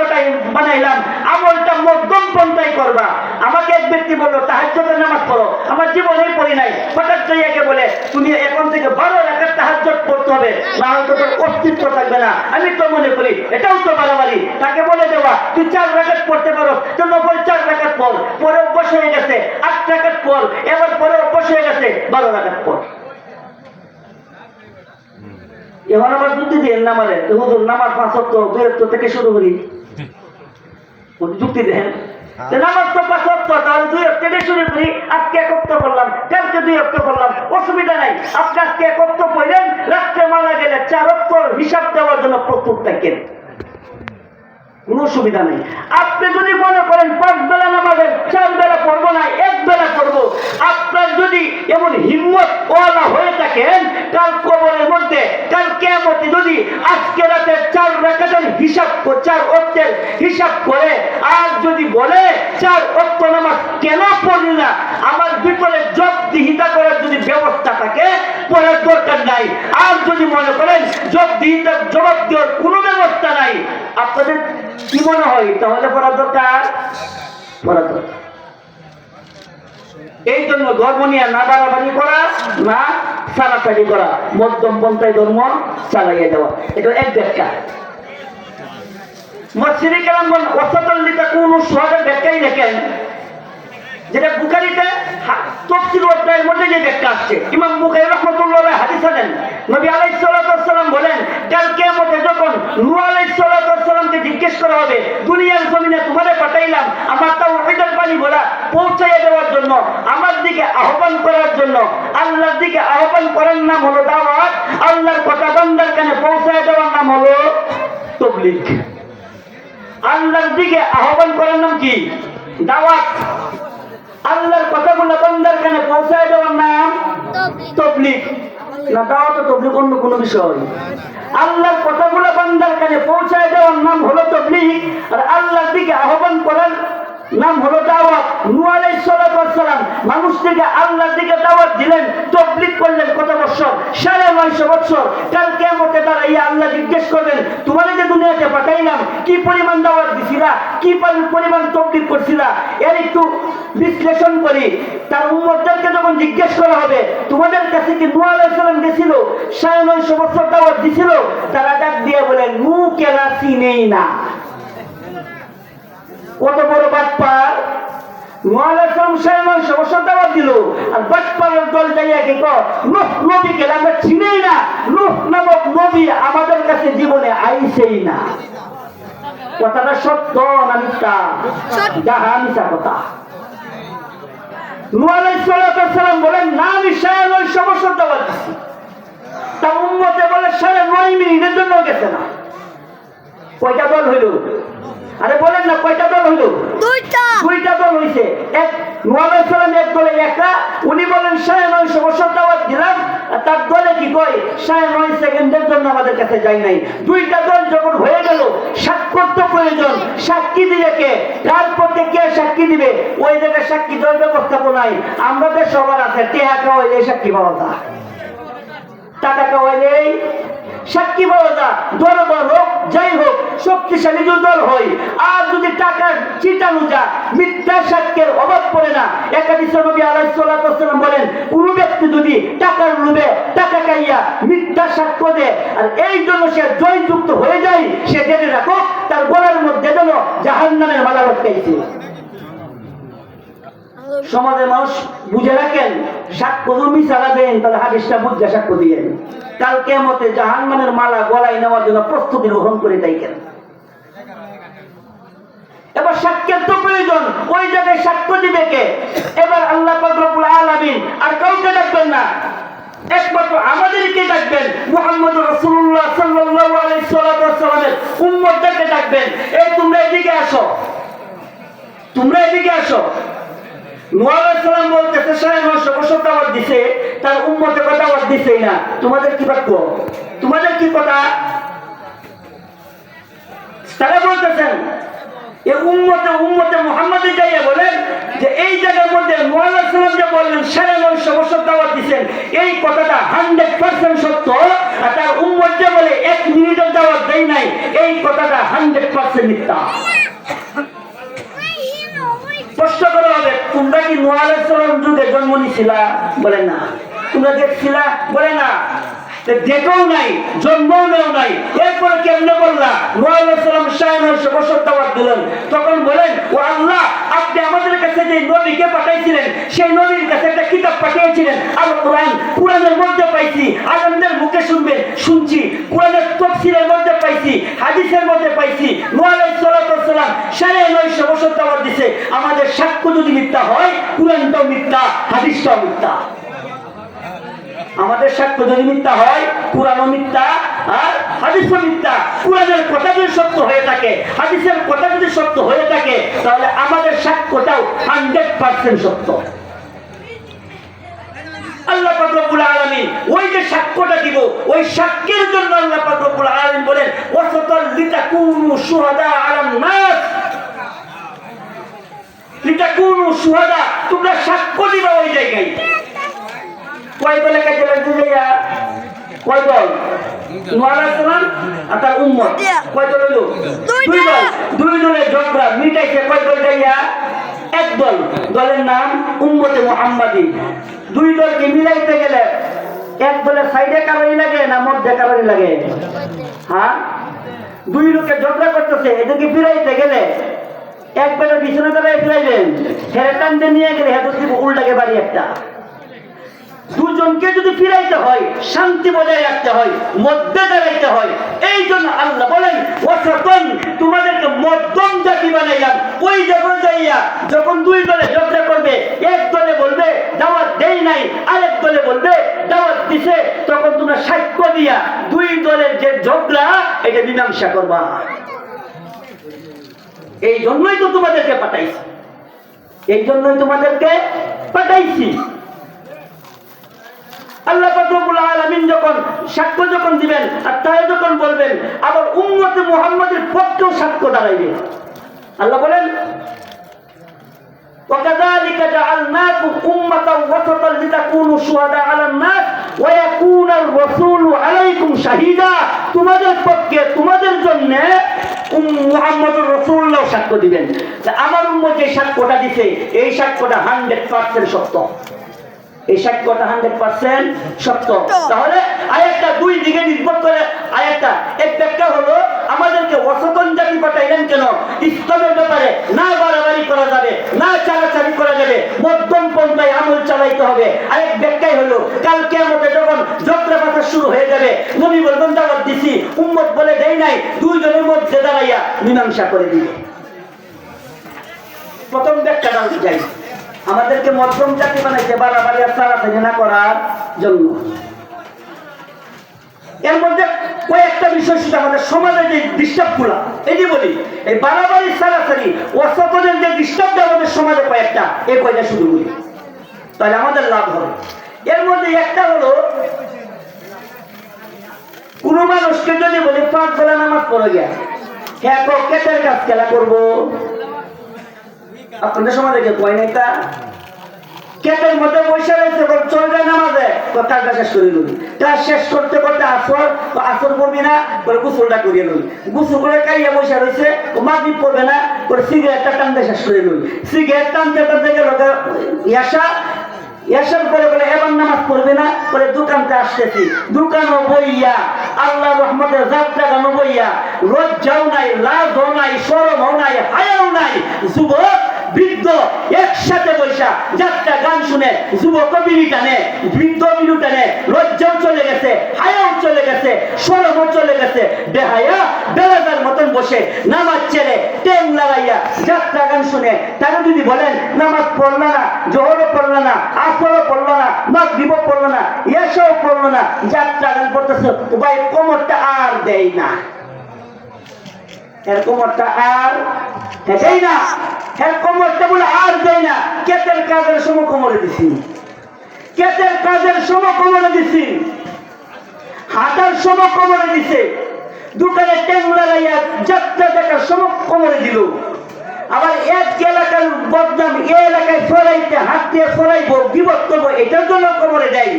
বানাইলাম, আমলটা মধ্যম পন্থায় করবা। আমাকে এক ব্যক্তি বললো তাহাজ্জুদের নামাজ পড়ো, আমার জীবনেই পড়ি নাই। হঠাৎ যাইয়াকে বলে তুমি এখন থেকে 12 রাকাত তাহাজ্জুদ পড়তে হবে, না হলে তোর অস্তিত্ব থাকবে না। আমি তো মনে করি এটাও তো বাড়াবাড়ি। তাকে বলে দেওয়া তুই 4 রাকাত পড়তে পারো, তো নফল 4 রাকাত পড়। পরে অভ্যাস হয়ে গেছে 8 রাকাত পড়, এবার পরে অভ্যাস হয়ে গেছে 12 রাকাত পড়। এখন আবার যুক্তি দেন নামারে, হুজুর নামাজ 5 ওয়াক্ত 2 ওয়াক্ত থেকে শুরু করি, যুক্তি দেন। নামাজ তো 5 ওয়াক্ত, তাহলে 2 ওয়াক্ত থেকে শুরু করি। আজকে 1 ওয়াক্ত করলাম, কালকে 2 ওয়াক্ত করলাম, অসুবিধা নাই। আপনি আজকে 1 ওয়াক্ত পড়লেন, রাত্রে মারা গেলে 4 ওয়াক্ত হিসাব দেওয়ার জন্য প্রস্তুত থাকেন, কোনো অসুবিধা নেই। আপনি যদি মনে করেন 5 বেলা নামাজের 4 বেলা পড়বো না, 1 বেলা পড়বো, আপনার যদি এমন হিম্মত ওয়ালা হয়ে থাকেন, কাল কবরের মধ্যে, কাল কিয়ামতে যদি আজকে রাতে 4 রাকাতের হিসাব, 4 ওয়াক্তের হিসাব করে আর যদি বলে 4 ওয়াক্ত নামাজ কেন পড়লি না, আমার ভিতরে জবাবদিহিতা করার যদি ব্যবস্থা থাকে পড়ার দরকার নাই। আর যদি মনে করেন জবাবদিহিতার জবাব দেওয়ার কোনো ব্যবস্থা নাই, আপনাদের কি মনে হয় তাহলে পড়ার দরকার? পড়ার দরকার। এই জন্য ধর্ম নিয়ে না বাড়াবাড়ি করা, না সারাসারি করা, মধ্যম পন্থায় ধর্ম চালাইয়া দেওয়া, এটা এক ব্যাখ্যা। মুফাসসিরিনে কেরামগণ ওয়াসাতাল লিতাকুনু শুহাদা ব্যাখ্যাই দেখেন, যেটা বুখারীতে তাফসীর অধ্যায়ের মধ্যে যে ব্যাখ্যা আসছে, ইমাম বুখারী রাহমাতুল্লাহ আলাইহি হাদিস আনেন, নবী আলাইহিস সালাতু ওয়াস সালাম বলেন, কাল কিয়ামতে যখন নূহ আলাইহিস সালাতু ওয়াস সালামকে জিজ্ঞেস করা হবে, দুনিয়ার জমিনে তোমারে পাঠাইলাম আমার তাওহীদের বাণী বলা পৌঁছাইয়া দেওয়ার জন্য, আমার দিকে আহ্বান করার জন্য। আল্লাহর দিকে আহ্বান করার নাম হলো দাওয়াত, আল্লাহর কথা বান্দার কানে পৌঁছাইয়া দেওয়ার নাম হলো তাবলীগ। আল্লাহর দিকে আহ্বান করার নাম কি? দাওয়াত। আল্লাহর কথাগুলো বান্দার কানে পৌঁছায় দেওয়ার নাম তাবলীগ। না দাওয়াত ও তাবলীগ অন্য কোনো বিষয়। আল্লাহর কথাগুলো বান্দার কানে পৌঁছায় দেওয়ার নাম হলো তাবলীগ, আর আল্লাহর দিকে আহ্বান করার নাম হলো দাওয়াত। নূহ আলাইহিস সালাতু ওয়াস সালাম মানুষদেরকে আল্লাহর দিকে দাওয়াত দিলেন, তাবলীগ করলেন কত বছর? ৯৫০ বছর। কাল কিয়ামতে দাঁড়াইয়া আল্লাহ জিজ্ঞেস করবেন, তোমারে যে দুনিয়াতে পাঠাইলাম কি পরিমাণ দাওয়াত দিছিলা, কি পরিমাণ তাবলীগ করছিলা? এর একটু বিশ্লেষণ করি। তার উম্মতদেরকে যখন জিজ্ঞেস করা হবে, তোমাদের কাছে কি নূহ আলাইহিস সালাম গেছিল, ৯৫০ বছর দাওয়াত দিছিল? তারা ডাক দিয়ে বলেন, নূহ কেলা চিনেই না। কত বড় বাটপার! নূহ আলাইহিস সালাম ৯৫০ বছর দাওয়াত দিল, আর বাটপারের দল যাইয়া কি কয়, নূহ নবীকে আমরা চিনেই না, নূহ নামক নবী আমাদের কাছে জীবনে আইছেই না। কথাটা সত্য না মিথ্যা? যাহা মিথ্যা কথা। নূহ আলাইহিস সালাম বলেন, না আমি ৯৫০ বছর দাওয়াত দিছি। তার উম্মতে বলে ৯.৫ মিনিটের জন্য গেছে না। কয়টা দল হইল? আরে বলেন না, কয়টা দল হইল? দুইটা দল হইছে। এক নূহ আলাইহিস সালাম এক দলে একা, উনি বলেন ৯৫০ বছর দাওয়াত দিলাম, আর তার দলে কি কয় ৯.৫ সেকেন্ডের জন্য আমাদের কাছে যাই নাই। দুইটা দল যখন হয়ে গেল, সাক্ষ্য তো প্রয়োজন। সাক্ষী দিবে কে? কার পক্ষে কে সাক্ষী দিবে? ওই জায়গায় সাক্ষী দেওয়ার ব্যবস্থাপনায় আমাদের সবার আছে। টেহা খাওয়াইলে সাক্ষী পাওয়া যায়, টাকা খাওয়াইলেই সাক্ষী পাওয়া যায়। দরবার হোক যাই হোক, শক্তিশালী যদি দল হয়, আর যদি টাকার চিটানো যায়, মিথ্যা সাক্ষ্যের অভাব পড়ে না। এক হাদিসে নবী আলাইহিস সালাতু ওয়াস সালাম বলেন, কোন ব্যক্তি যদি টাকার লোভে টাকা খাইয়া মিথ্যা সাক্ষ্য দেয়, আর এই জন্য সে জয়যুক্ত হয়ে যায়, সে জেনে রাখো তার গলার মধ্যে যেন জাহান্নামের মালা লটকাইছে। সমাজের মানুষ বুঝে রাখেন, সাক্ষ্য জমি ছাড়া দেন, তাহলে হাদিসটা বুঝে সাক্ষ্য দিয়ে কাল কিয়ামতে জাহান্নামের মালা গলায় নেওয়ার জন্য প্রস্তুতি গ্রহণ করে দেন। এবার সাক্ষ্যের তো প্রয়োজন, ওই জায়গায় সাক্ষ্য দিবে কে? এবার আল্লাহ পাক রব্বুল আলামিন আর কাউকে ডাকবেন না, একমাত্র আমাদেরকে ডাকবেন। মুহাম্মদুর রাসূলুল্লাহ সাল্লাল্লাহু আলাইহি ওয়াসাল্লামের উম্মতদেরকে ডাকবেন, এই তোমরা এদিকে আসো, তোমরা এদিকে আসো। নূহ আলাইহিস সালাম বলতেছে ৯৫০ বছর দাওয়াত দিছে, তার উম্মতে কথা দাওয়াত দিছেই না। তোমাদের কি বাক্য? তোমাদের কি কথা? তারা বলতেছেন এই উম্মতে মুহাম্মাদি যাইয়া বলেন যে এই জায়গার মধ্যে নূহ আলাইহিস সালাম যে বললেন ৯৫০ বছর দাওয়াত দিছেন, এই কথাটা ১০০% সত্য। আর তার উম্মত যে বলে ১ মিনিটের দাওয়াত দেই নাই, এই কথাটা ১০০% মিথ্যা। প্রশ্ন করা হবে, তোমরা কি নূহ আলাইহিস সালাম যুগে জন্ম নিছিলা? বলে না। তোমরা দেখছিলা? বলে না। দেখেও নাই, জন্মও নেও নাই, এরপরে কেমনে বললা নূহ আলাইহিস সালাম ৯৫০ বছর দাওয়াত দিলেন? তখন বলেন, ও আল্লাহ, আপনি আমাদের কাছে যে নবীকে পাঠাইছিলেন, সেই নবীর কাছে একটা কিতাব পাঠিয়েছিলেন, আল কোরআন। কোরআনের মধ্যে পাইছি, আলেমদের মুখে শুনছি, কোরআনের তাফসীরের মধ্যে পাইছি, হাদিসের মধ্যে পাইছি, নূহ আলাইহিস সালাম ৯৫০ বছর দাওয়াত দিছে। আমাদের সাক্ষ্য যদি মিথ্যা হয়, কোরআনটাও মিথ্যা, হাদিসটাও মিথ্যা। আমাদের সাক্ষ্য যদি মিথ্যা হয়, কুরআনও মিথ্যা আর হাদিসও মিথ্যা। কুরআনের কথা যদি সত্য হয়ে থাকে, হাদিসের কথা যদি সত্য হয়ে থাকে, তাহলে আমাদের সাক্ষ্যটাও 100% সত্য। আল্লাহ পাক রব্বুল আলামিন ওই যে সাক্ষ্যটা দিব, ওই সাক্ষ্যের জন্য আল্লাহ পাক রব্বুল আলামিন বলেন, ওয়াসাতাল লিতাকুনু শুহাদা আলান নাস। লিতাকুনু শুহাদা, তোমরা সাক্ষ্য দিবা ওই জায়গায়। কয় দলে কাজে লাগতে যাইয়া? কয় দল? নূহ আলাইহিস সালাম আর তার উম্মত কয় দল হলো? দুই দল। দুই দলের ঝগড়া মিটাইছে কয় দল যাইয়া? এক দল। দলের নাম উম্মতে মুহাম্মাদি। দুই দলকে মিলাইতে গেলে এক দলের সাইডে কারণই লাগে না মধ্যে কারণই লাগে? হ্যাঁ, দুই লোকে ঝগড়া করতেছে, এদেরকে ফিরাইতে গেলে একবারে বিছানা দ্বারাই ফিরাইবেন, হেরে টানতে নিয়ে গেলে হেঁটে উল্টাকে বাড়ি একটা। দুজনকে যদি ফিরাইতে হয়, শান্তি বজায় রাখতে হয়, মধ্যে দাঁড়াইতে হয়। এই জন্য আল্লাহ বলেন ওয়াসাতন, তোমাদেরকে মধ্যম জাতি বানাইলাম। ওই যখন যাইয়া যখন দুই দলে ঝগড়া করবে, এক দলে বলবে দাওয়াত দেই নাই, আরেক দলে বলবে দাওয়াত দিছে, তখন তোমরা সাক্ষ্য দিয়া দুই দলের যে ঝগড়া এটা মীমাংসা করবা। এই জন্যই তো তোমাদেরকে পাঠাইছি, এই জন্যই তোমাদেরকে পাঠাইছি। আল্লাহ পাক রব্বুল আলামিন যখন সাক্ষ্য যখন দিবেন আর তাই যখন বলবেন, আবার উম্মতে মুহাম্মাদের পক্ষেও সাক্ষ্য দাঁড়াইবে। আল্লাহ বলেন وَكَذَلِكَ جَعَلْنَاكُمْ أُمَّةً وَسَطًا لِتَكُونُوا شُهَدَاءَ عَلَى النَّاسِ وَيَكُونَ الرَّسُولُ عَلَيْكُمْ شَهِيدًا। তোমাদের পক্ষে তোমাদের জন্য মুহাম্মদুর রাসূলুল্লাহ সাক্ষ্য দিবেন। আমার উম্মত যে সাক্ষ্যটা দিছে এই সাক্ষ্যটা 100% সত্য। এই সাক্ষ্যটা 100% সত্য। তাহলে আয়াতটা দুই দিকে নির্ভর করে। আয়াতটা এক ব্যাখ্যা হলো আমাদেরকে ওয়াসাতন জাতি পাঠাইলেন কেন? ইসলামের ব্যাপারে না বাড়াবাড়ি করা যাবে, না চালাচালি করা যাবে, মধ্যম পন্থায় আমল চালাইতে হবে। আরেক ব্যাখ্যাই হলো কাল কিয়ামতে যখন ঝগড়া ফাসাদ শুরু হয়ে যাবে, নবী বলবেন দাওয়াত দিছি, উম্মত বলে দেই নাই, দুইজনের মধ্যে দাঁড়াইয়া মীমাংসা করে দিবে। প্রথম ব্যাখ্যাটা যাই, আমাদেরকে মধ্যম জাতি বানাইছে বাড়াবাড়ি আর চালাচালি না করার জন্য। এর মধ্যে কয়েকটা বিষয় শুধু আমাদের সমাজে যে ডিস্টার্ব গুলা, এই যে বলি এই বাড়াবাড়ি চালাচালি ওয়াসাতনের যে ডিস্টার্ব আমাদের সমাজে কয়েকটা, এই কয়টা শুধু বলি তাহলে আমাদের লাভ হবে। এর মধ্যে একটা হলো কোন মানুষকে যদি বলি 5 বেলা নামাজ পড়ে গিয়া হ্যাঁ কেটের কাজ খেলা করবো, আপনাদের সমাজে কেউ কয় নাই তা কেটের মধ্যে পয়সা রয়েছে চল যায় নামাজে, কাজটা শেষ করে নিবি। কাজ শেষ করতে করতে আসর করবি না, করে গোসলটা করিয়ে নিবি। গোসল করে কাইয়া পয়সা রয়েছে, মাগরিব পড়বে না, করে সিগারেটটা টানতে শেষ করে নিবি। সিগারেট টানতে টানতে গেল এসার পরে বলে এবার নামাজ পড়বে না, করে দোকানতে আসতেছি, দোকানও বইয়া আল্লাহ রহমতের যাত্রা গানও বইয়া, লজ্জাও নাই, লাজও নাই, শরমও নাই, হায়াও নাই, যুবক বৃদ্ধ একসাথে বৈশা যাত্রা গান শুনে যুবক বিড়ি টানে, বৃদ্ধ বিড়ি টানে, লজ্জাও চলে গেছে, হায়াও চলে গেছে, শরমও চলে গেছে, বেহায়া বেলাদার মতন বসে নামাজ ছেড়ে টেম লাগাইয়া যাত্রা গান শুনে। তারা যদি বলেন নামাজ পড়লো না, জোহরও পড়লো না, আসরও পড়লো না, মাগরিবও পড়লো না, এশাও পড়লো না, যাত্রা গান পড়তেছে, ভাই কোমরটা আর দেয় না, এর কোমরটা আর দেয় না, এর কোমরটা বলে আর দেয় না। কেতের কাজের সময় কোমরে দিছি, কেতের কাজের সময় কোমরে দিছি, হাঁটার সময় কোমরে দিছে, দোকানে টেংলা লাইয়া যাত্রা দেখার সময় কোমরে দিল। আবার এক এলাকার বদনাম এই এলাকায় ফরাইতে হাঁটতে ফরাইবো, বিপদ করবো, এটার জন্য কোমরে দেয়।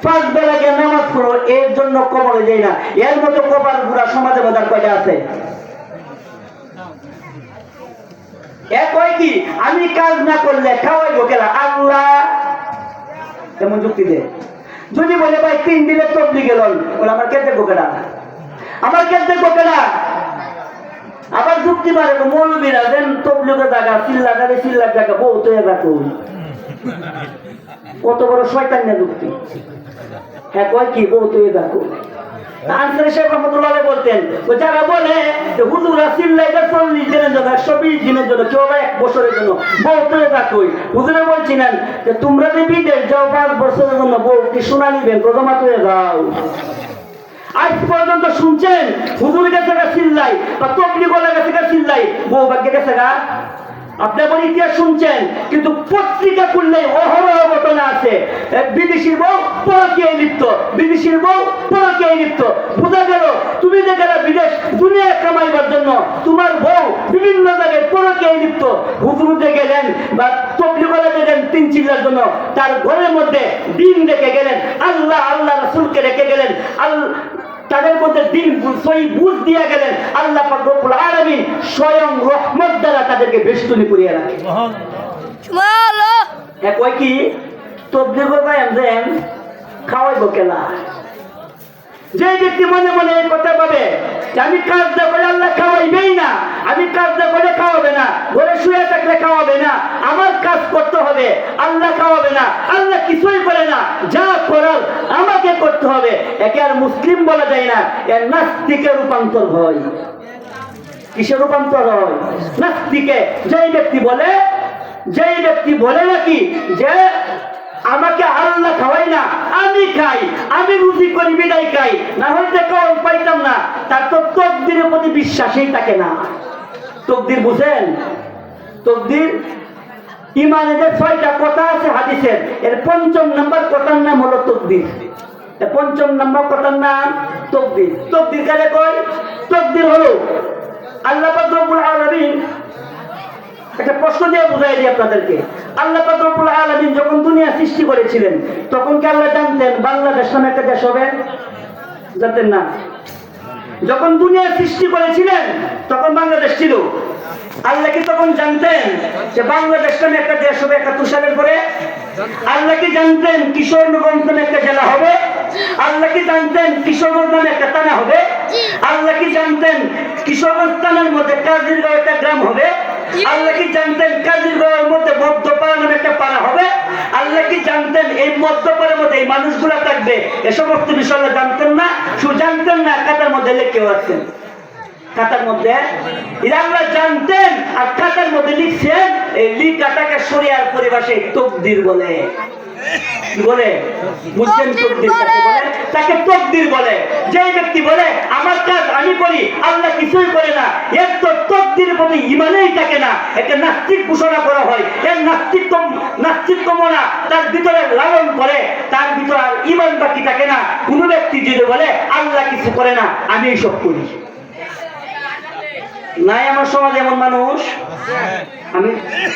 5 বেলা গিয়ে নামাজ পড়ো এর জন্য কোমরে দেয় না। এর মতো কপাল পুরা সমাজে বোঝার কয়টা আছে? কি আমি কাজ না করলে খাওয়াইবো কেলা? আল্লাহ এমন যুক্তি দেয়। যদি বলে ভাই 3 দিলে তবলি গেল, বলে আমার কে দেখবো কেনা, আমার কে দেখবো কেনা? আবার যুক্তি মারে মৌলবীরা দেন তবলিগে জায়গা চিল্লার জায়গা বউ তো দেখো, কত বড় শয়তান না যুক্তি। হ্যাঁ কয় কি বউ তো দেখো। আনসারী সাহেব রহমতুল্লাহ বলতেন যারা বলে হুজুরা চিল্লাইটা 40 দিনের জন্য 120 দিনের জন্য, কেউ বা 1 বছরের জন্য বউ তো দেখোই, হুজুরে বলছিলেন যে তোমরা যে বিদেশ যাও 5 বছরের জন্য বউ কি শোনা নিবেন, জমা তুলে যাও। আজ পর্যন্ত শুনছেন হুজুরের কাছে চিল্লাই বা তবলিগের কাছে চিল্লাই, বউ ভাগ্যের কাছে গা আপনি আবার ইতিহাস শুনছেন, কিন্তু পত্রিকা খুললে অহরহ ঘটনা আছে। বিদেশির বউ পরকীয়ায় লিপ্ত, বিদেশির বউ পরকীয়ায় লিপ্ত। বোঝা গেল তুমি যে গেলে বিদেশ দুনিয়া কামাইবার জন্য, তোমার বউ বিভিন্ন জায়গায় পরকীয়ায় লিপ্ত। হুজুরতে গেলেন বা তবলিগের গেলেন 3 চিল্লার জন্য, তার ঘরের মধ্যে দিন রেখে গেলেন, আল্লাহ রাসূলকে রেখে গেলেন, তাদের মধ্যে দিন সহি বুঝ দিয়ে গেলেন, আল্লাহ পাক রব্বুল আলামিন স্বয়ং রহমত দ্বারা তাদেরকে বেষ্টনী করিয়ে রাখে। সুবহানাল্লাহ। কয় কি তবলিগ ভাই আমজেন খাওয়াইব কেলা। যে ব্যক্তি মনে মনে এই কথা ভাবে যে আমি কাজ না করে আল্লাহ খাওয়াইবেই না, আমি কাজ না করে খাওয়াবে না, ঘরে শুয়ে থাকলে খাওয়াবে না, আমার কাজ করতে হবে, আল্লাহ খাওয়াবে না, আল্লাহ কিছুই করে না, যা করার আমাকে করতে হবে, একে আর মুসলিম বলা যায় না, এর নাস্তিকে রূপান্তর হয়। কিসে রূপান্তর হয়? নাস্তিকে। যেই ব্যক্তি বলে নাকি যে আমাকে আল্লাহ খাওয়াই না, আমি খাই, আমি রুজি করি বিদায় খাই, না হইতে কম পাইতাম না, তার তো তকদিরের প্রতি বিশ্বাসই থাকে না। তকদির বুঝেন? তকদির ইমানের ৬টা কথা আছে হাদিসের, এর ৫ম নাম্বার কথার নাম হলো তকদির। ৫ম নাম্বার কথার নাম তকদির। তকদির কারে কয়? তকদির হলো আল্লাহ পাক রব্বুল আলামিন, একটা প্রশ্ন দিয়ে বুঝাই দিই আপনাদেরকে। আল্লাহ পাক রব্বুল আলামিন যখন দুনিয়া সৃষ্টি করেছিলেন তখন কি আল্লাহ জানতেন বাংলাদেশ নামে একটা দেশ হবে? জানতেন না। যখন দুনিয়া সৃষ্টি করেছিলেন তখন বাংলাদেশ ছিল। আল্লাহ কি তখন জানতেন যে বাংলাদেশ নামে একটা দেশ হবে ৭১ সালের পরে? আল্লাহ কি জানতেন কিশোরগঞ্জ নামে একটা জেলা হবে? আল্লাহ কি জানতেন কিশোরগঞ্জ নামে একটা থানা হবে? আল্লাহ কি জানতেন কিশোরগঞ্জ থানার মধ্যে কাজিরগাঁও একটা গ্রাম হবে? আল্লাহ কি জানতেন কাজিরগাঁওয়ের মধ্যে মধ্যপাড়া নামে একটা পাড়া হবে? আল্লাহ কি জানতেন এই মধ্যপাড়ার মধ্যে এই মানুষগুলা থাকবে? এ সমস্ত বিষয় জানতেন না। শুধু জানতেন না, খাতার মধ্যে লিখেও আছেন। খাতার মধ্যে আল্লাহ জানতেন আর খাতার মধ্যে লিখছেন। এই লিখাটাকে শরিয়ার পরিভাষায় তকদির বলে। কি বলে? বুঝছেন? তকদির কাকে বলে? তাকে তকদির বলে। যে ব্যক্তি বলে আমার কাজ আমি করি, আল্লাহ কিছুই করে না, এর তো তকদিরের প্রতি ঈমানই থাকে না, একে নাস্তিক ঘোষণা করা হয়। এর নাস্তিকমনা তার ভিতরে লালন করে, তার ভিতরে আর ঈমান বাকি থাকে না। কোন ব্যক্তি যদি বলে আল্লাহ কিছু করে না, আমি এইসব করি, নাই আমার সমাজে এমন মানুষ।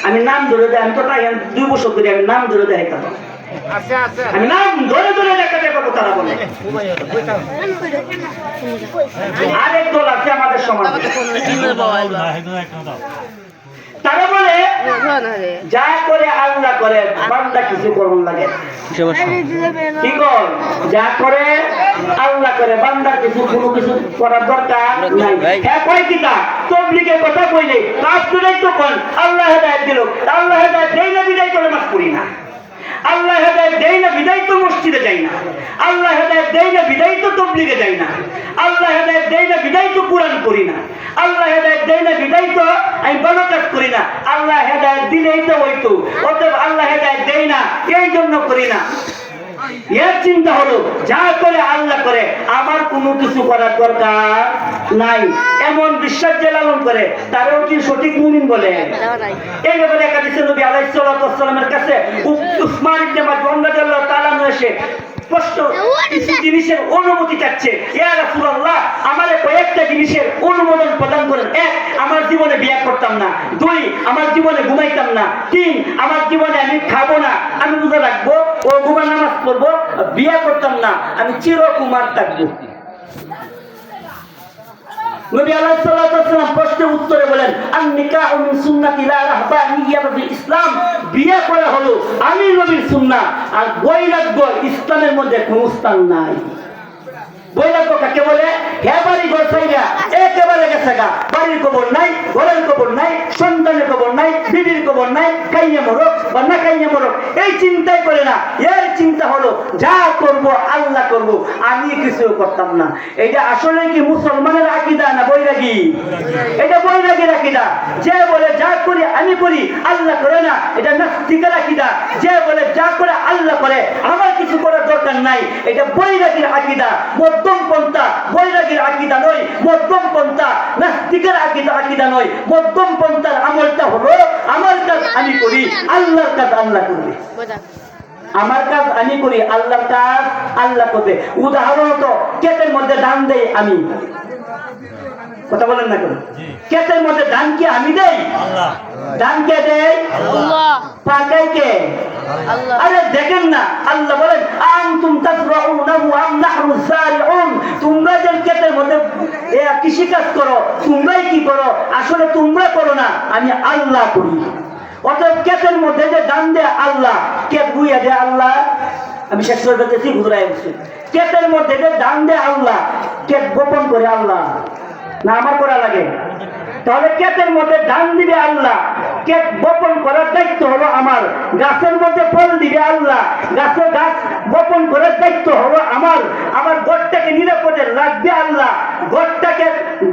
আমি নাম ধরে দেয়, আমি তো তাই 2 বছর ধরে আমি নাম ধরে দেখাইতাম, আমি নাম ধরে দেখাতে পারবো। তারা বলে আরেক দল আছে আমাদের সমাজে, তারা বলে যা করে আল্লাহ করে, বান্দা কিছু করুন লাগে। কি কর? যা করে আল্লাহ করে, বান্দার কিছু কোনো কিছু করার দরকার নাই। হ্যাঁ কয় কিতা তবলিগের কথা কইলে কাজটাই তো কোন আল্লাহ হেদায়েত দিল, আল্লাহ হেদায়েত দেই না বিদায় করে মাফ করি না, আল্লাহ হেদায়েত দেই না বিদায় তো মসজিদে যাই না, আল্লাহ হেদায়েত দেই না বিদায় তো তবলিগে যাই না, আল্লাহ হেদায়েত দেই না বিদায় তো কোরআন করি না, আল্লাহ হেদায়েত দেই না বিদায় তো আমি ভালো কাজ করি না, আল্লাহ হেদায়েত দিলেই তো হইতো, অতএব আল্লাহ হেদায়েত দেই না এই জন্য করি না। এর চিন্তা হলো যা করে আল্লাহ করে, আমার কোনো কিছু করার দরকার নাই, এমন বিশ্বাস যে লালন করে তারও কি সঠিক মুমিন বলে? এই ব্যাপারে হাদিসে নবী আলাইহিস সালাতু ওয়াস সালামের কাছে উসমান ইবনে মাযউন রাদিয়াল্লাহু তাআলা এসে স্পষ্ট কিছু জিনিসের অনুমতি চাচ্ছে। ইয়া রাসূলুল্লাহ, আমারে কয়েকটা জিনিসের অনুমোদন প্রদান করেন। 1, আমার জীবনে বিয়ে করতাম না। 2, আমার জীবনে ঘুমাইতাম না। 3, আমার জীবনে আমি খাবো না, আমি রোজা রাখবো ও ঘুমা নামাজ পড়বো, বিয়ে করতাম না, আমি চিরকুমার থাকবো। নবী আলাইহিস সালাতু ওয়াস সালাম প্রশ্নের উত্তরে বলেন আন-নিকাহু মিন সুন্নাতি লা রাহবানিয়্যাতা ফিল ইসলাম, বিয়ে করা হলো আমি নবীর সুন্নাহ, আর বৈরাগ্য ইসলামের মধ্যে কোনো স্থান নাই। বৈরাগ্য কাকে বলে? হে বাড়ি ঘর ছাইরা একেবারে গেছে গা, বাড়ির খবর নাই, ঘরের খবর নাই, সন্তানের খবর নাই, বিবির খবর নাই, খাইয়ে মরক বা না খাইয়ে মরক এই চিন্তাই করে না। এর চিন্তা হলো যা করব আল্লাহ করব, আমি কিছু করতাম না। এটা আসলে কি মুসলমানের আকীদা না বৈরাগী? এটা বৈরাগীর আকীদা। যে বলে যা করি আমি করি আল্লাহ করে না, এটা নাস্তিকের আকীদা। যে বলে যা করে আল্লাহ করে, আমার কিছু করার দরকার নাই, এটা বৈরাগীর আকীদা। মধ্যম পন্থা বৈরাগীর আকীদা নয়, মধ্যম পন্থা নাস্তিকের আকীদা নয়। মধ্যম পন্থার আমলটা হলো আমার কাজ আমি করি, আল্লাহর কাজ আল্লাহ করবে। আমার কাজ আমি করি, আল্লাহর কাজ আল্লাহ করবে। উদাহরণত ক্ষেতের মধ্যে ধান দেই আমি, কথা বলেন না কেন? ক্ষেতের মধ্যে ধান কি আমি দেই? ধান কে দেয়? পাকাই কে? আরে দেখেন না, আল্লাহ বলেন আনতুম তাজরাউনাহু আম নাহনু যারিউন, তোমরা যে ক্ষেতের মধ্যে কৃষি কাজ করো, তোমরাই কি করো? আসলে তোমরা করো না, আমি আল্লাহ করি। অতএব ক্ষেতের মধ্যে যে ধান দেয় আল্লাহ, ক্ষেত বুইয়া দেয় আল্লাহ। আমি শেষ করে দিতেছি, হুজুরাই বলছি ক্ষেতের মধ্যে যে ধান দেয় আল্লাহ, ক্ষেত গোপন করে আল্লাহ না আমার করা লাগে? তাহলে ক্ষেতের মধ্যে ধান দিবে আল্লাহ, ক্ষেত বপন করার দায়িত্ব হলো আমার। গাছের মধ্যে ফল দিবে আল্লাহ, গাছ বপন করার দায়িত্ব হলো আমার। আমার ঘরটাকে নিরাপদে রাখবে আল্লাহ,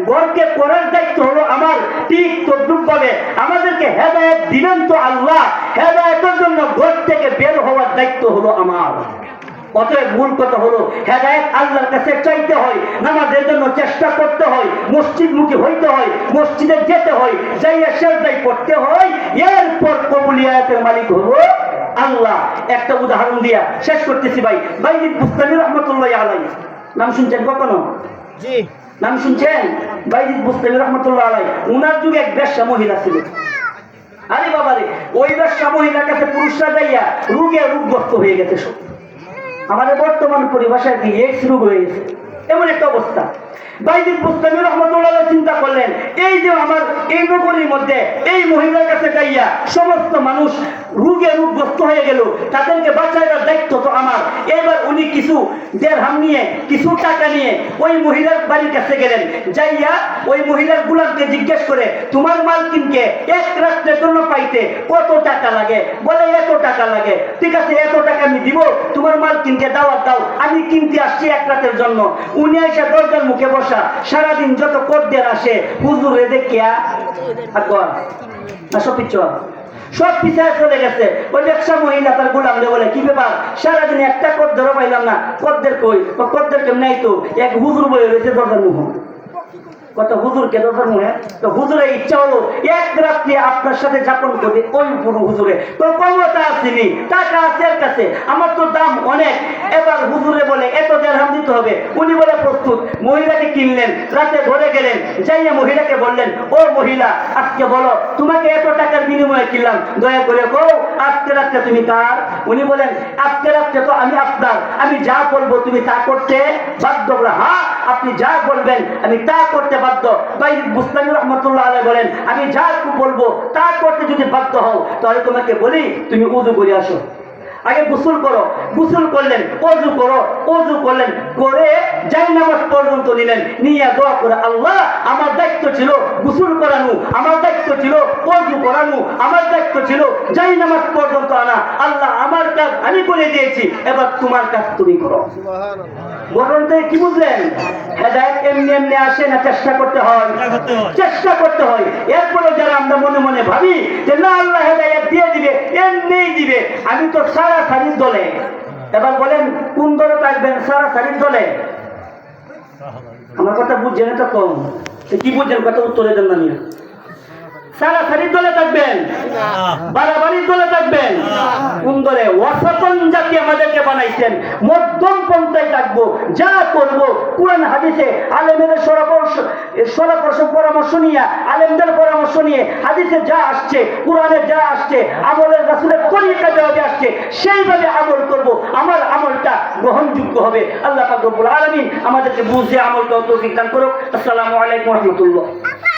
ঘরকে করার দায়িত্ব হলো আমার। ঠিক তদ্রুপ ভাবে আমাদেরকে হেদায়েত দিবেন তো আল্লাহ, হেদায়েতের জন্য ঘর থেকে বের হওয়ার দায়িত্ব হলো আমার। অতএব মূল কথা হলো হেদায়েত আল্লাহর কাছে চাইতে হয়, নামাজের জন্য চেষ্টা করতে হয়, মসজিদমুখী হইতে হয়, মসজিদে যেতে হয়, যাইয়া সেজদাই পড়তে হয়, এরপর কবুলিয়াতের মালিক হলো আল্লাহ। একটা উদাহরণ দিয়া শেষ করতেছি ভাই। বাইজিদ বুস্তামি রহমতুল্লাহ আলাইহি নাম শুনছেন কখনো? জি, নাম শুনছেন? বাইজিদ বুস্তামি রহমতুল্লাহ আলাইহি, উনার যুগে এক বেশ্যা মহিলা ছিল। আরে বাবারে, ওই বেশ্যা মহিলার কাছে পুরুষরা যাইয়া রোগগ্রস্ত হয়ে গেছে সব। আমাদের বর্তমান পরিভাষায় কি এইডস রোগ হয়ে গেছে, এমন একটা অবস্থা। বাইজিদ বুস্তামি রহমতুল্লাহ চিন্তা করলেন, এই যে আমার এই নগরীর মধ্যে এই মহিলার কাছে যাইয়া সমস্ত মানুষ রোগগ্রস্ত হয়ে গেল, তাদেরকে বাঁচাইবার দায়িত্ব তো আমার। এবার উনি কিছু দিরহাম নিয়ে, কিছু টাকা নিয়ে ওই মহিলার বাড়ির কাছে গেলেন। যাইয়া ওই মহিলার গুলামকে জিজ্ঞেস করে, তোমার মালকিনকে এক রাত্রের জন্য পাইতে কত টাকা লাগে? বলে এত টাকা লাগে। ঠিক আছে, এত টাকা আমি দিব, তোমার মালকিনকে দাওয়াত দাও, আমি কিনতে আসছি এক রাতের জন্য। উনি এসে দরজার মুখে বসা, সারাদিন যত কদ্দের আসে হুজুরে দেখিয়া সব পিছায় চলে গেছে। ওই ব্যবসা মহিলা তার গোলামরে বলে, কি ব্যাপার, সারাদিন একটা কদ্দেরও পাইলাম না, কদ্দের কই? কদ্দের কেমন নাই তো, এক হুজুর বয়ে রয়েছে দরজার মুখ। কত হুজুরকে দরকার মনে, তো হুজুরের ইচ্ছা হলো এক রাত্রি আপনার সাথে যাপন করবে। ওই পুরো হুজুরে তো ক্ষমতা আসেনি, টাকা আছে এর কাছে, আমার তো দাম অনেক। এবার হুজুরে বলে এত দিরহাম দিতে হবে। উনি বলে প্রস্তুত। মহিলাকে কিনলেন, রাতে ঘরে গেলেন, যাইয়া মহিলাকে বললেন, ও মহিলা, আজকে বলো তোমাকে এত টাকার বিনিময়ে কিনলাম, দয়া করে কও আজকে রাত্রে তুমি কার? উনি বলেন, আজকে রাত্রে তো আমি আপনার, আমি যা বলবো তুমি তা করতে বাধ্য। হ্যাঁ, আপনি যা বলবেন আমি তা করতে বাধ্য। বাইজিদ বুস্তামি রহমতুল্লাহ আলাইহি বলেন, আমি যা বলবো তা করতে যদি বাধ্য হও, তাহলে তোমাকে বলি তুমি ওযু করে আসো। আগে গোসল করো, গোসল করলেন, ওযু করো, ওযু করলেন, করে জায়নামাজ পর্যন্ত নিলেন, নিয়ে দোয়া করে, আল্লাহ আমার দায়িত্ব ছিল গোসল করানো, আমার দায়িত্ব ছিল ওযু করানো, আমার দায়িত্ব ছিল জায়নামাজ পর্যন্ত আনা। আল্লাহ আমার কাজ আমি করে দিয়েছি, এবার তোমার কাজ তুমি করো। বলতে কি বুঝলেন? হেদায়েত এমনি এমনি আসে না, চেষ্টা করতে হয়, চেষ্টা করতে হয়। এরপরে যারা আমরা মনে মনে ভাবি যে না আল্লাহ হেদায়েত দিয়ে দিবে, এমনিই দিবে, আমি তো সারা সারির দলে। এবার বলেন কোন দলে থাকবেন? সারা সারির দলে। আমার কথা বুঝছেন তো কম, কি বুঝছেন কথা উত্তরে দেন না নিয়ে। সারা সারির দলে থাকবেন, বাড়াবাড়ির দলে থাকবেন, কোন দলে? ওয়াসাতন জাতি আমাদেরকে বানাইছেন, মধ্যম পন্থায় থাকবো। যা করবো কুরআন হাদিসে আলেমের পরামর্শ নিয়ে, আলেমদের পরামর্শ নিয়ে, হাদিসে যা আসছে, কোরআনে যা আসছে, আমলের রাসূলের তরিকা যেভাবে আসছে সেইভাবে আমল করবো। আমার আমলটা গ্রহণযোগ্য হবে। আল্লাহ পাক রব্বুল আলামিন আমাদেরকে বুঝে আমল তৌফিক দান করুক। আসসালামু আলাইকুম ওয়া রাহমাতুল্লাহ।